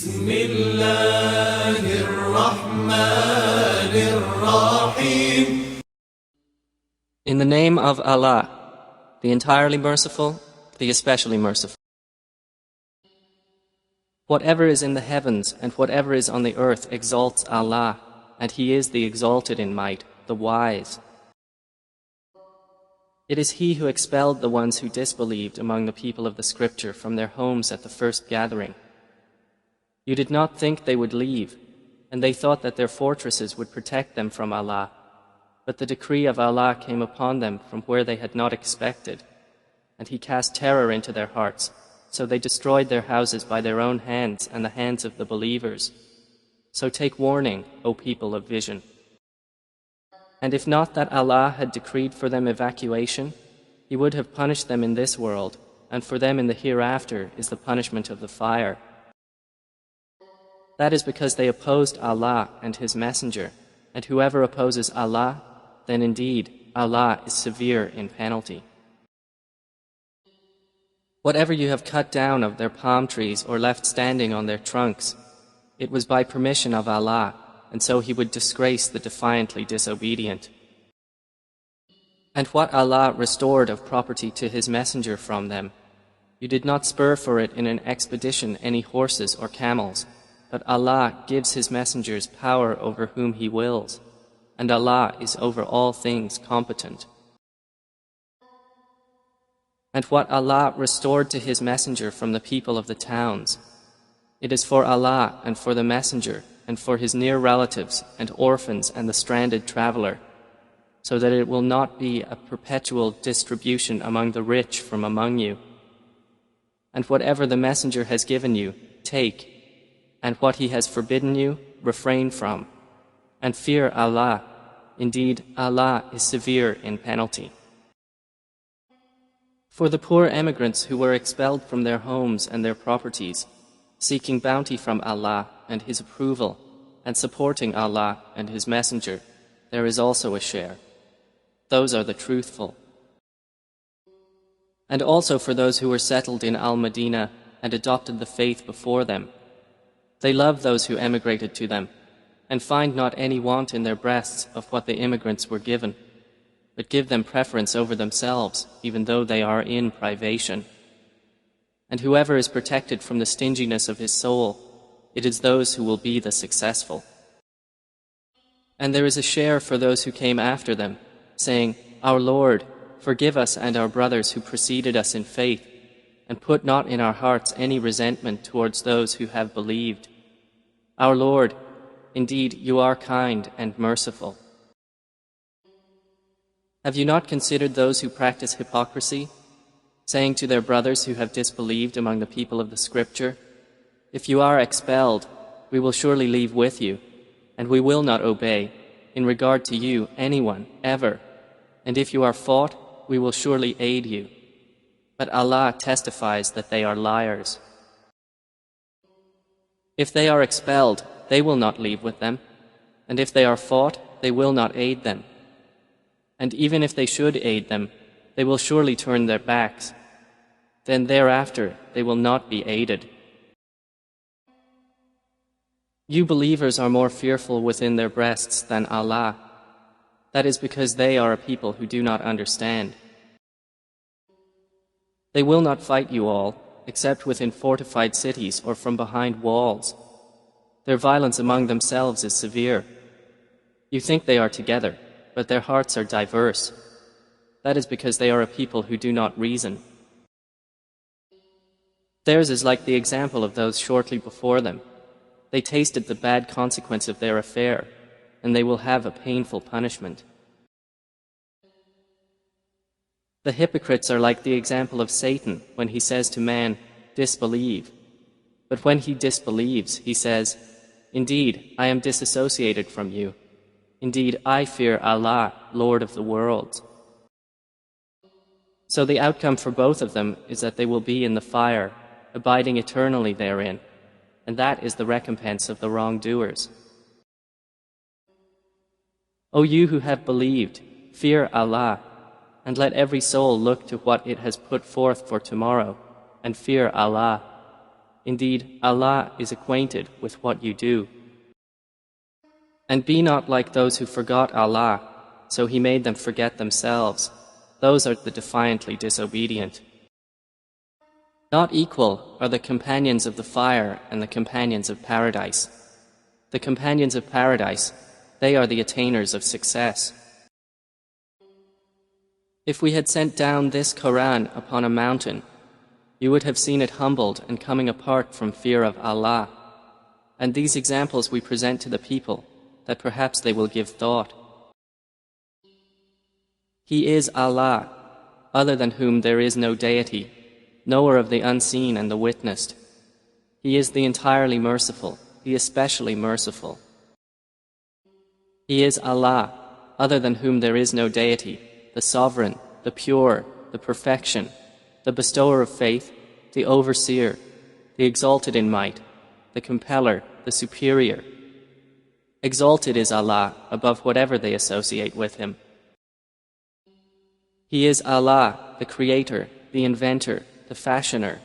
بسم الله الرحمن الرحيم. In the name of Allah, the entirely merciful, the especially merciful. Whatever is in the heavens and whatever is on the earth exalts Allah, and He is the exalted in might, the wise. It is He who expelled the ones who disbelieved among the people of the Scripture from their homes at the first gathering. You did not think they would leave, and they thought that their fortresses would protect them from Allah. But the decree of Allah came upon them from where they had not expected, and He cast terror into their hearts, so they destroyed their houses by their own hands and the hands of the believers. So take warning, O people of vision. And if not that Allah had decreed for them evacuation, He would have punished them in this world, and for them in the hereafter is the punishment of the fire. That is because they opposed Allah and His Messenger, and whoever opposes Allah, then indeed Allah is severe in penalty. Whatever you have cut down of their palm trees or left standing on their trunks, it was by permission of Allah, and so He would disgrace the defiantly disobedient. And what Allah restored of property to His Messenger from them, you did not spur for it in an expedition any horses or camels, but Allah gives His messengers power over whom He wills, and Allah is over all things competent. And what Allah restored to His messenger from the people of the towns, it is for Allah and for the messenger and for his near relatives and orphans and the stranded traveler, so that it will not be a perpetual distribution among the rich from among you. And whatever the messenger has given you, take, and what he has forbidden you, refrain from, and fear Allah. Indeed, Allah is severe in penalty. For the poor emigrants who were expelled from their homes and their properties, seeking bounty from Allah and His approval, and supporting Allah and His Messenger, there is also a share. Those are the truthful. And also for those who were settled in Al-Madinah and adopted the faith before them, they love those who emigrated to them, and find not any want in their breasts of what the immigrants were given, but give them preference over themselves, even though they are in privation. And whoever is protected from the stinginess of his soul, it is those who will be the successful. And there is a share for those who came after them, saying, Our Lord, forgive us and our brothers who preceded us in faith, and put not in our hearts any resentment towards those who have believed. Our Lord, indeed you are kind and merciful. Have you not considered those who practice hypocrisy, saying to their brothers who have disbelieved among the people of the Scripture, If you are expelled, we will surely leave with you, and we will not obey, in regard to you, anyone, ever. And if you are fought, we will surely aid you. But Allah testifies that they are liars. If they are expelled, they will not leave with them, and if they are fought, they will not aid them. And even if they should aid them, they will surely turn their backs. Then thereafter they will not be aided. You believers are more fearful within their breasts than Allah. That is because they are a people who do not understand. They will not fight you all, except within fortified cities or from behind walls. Their violence among themselves is severe. You think they are together, but their hearts are diverse. That is because they are a people who do not reason. Theirs is like the example of those shortly before them. They tasted the bad consequence of their affair, and they will have a painful punishment. The hypocrites are like the example of Satan when he says to man, Disbelieve. But when he disbelieves, he says, Indeed, I am disassociated from you. Indeed, I fear Allah, Lord of the worlds. So the outcome for both of them is that they will be in the fire, abiding eternally therein, and that is the recompense of the wrongdoers. O you who have believed, fear Allah, and let every soul look to what it has put forth for tomorrow, and fear Allah. Indeed, Allah is acquainted with what you do. And be not like those who forgot Allah, so He made them forget themselves. Those are the defiantly disobedient. Not equal are the companions of the fire and the companions of paradise. The companions of paradise, they are the attainers of success. If we had sent down this Quran upon a mountain, you would have seen it humbled and coming apart from fear of Allah. And these examples we present to the people, that perhaps they will give thought. He is Allah, other than whom there is no deity, knower of the unseen and the witnessed. He is the entirely merciful, the especially merciful. He is Allah, other than whom there is no deity, the sovereign, the pure, the perfection, the bestower of faith, the overseer, the exalted in might, the compeller, the superior. Exalted is Allah above whatever they associate with Him. He is Allah, the creator, the inventor, the fashioner.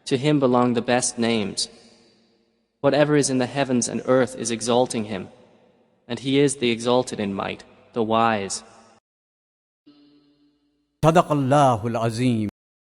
To Him belong the best names. Whatever is in the heavens and earth is exalting Him, and He is the exalted in might, the wise. صدق الله العظيم.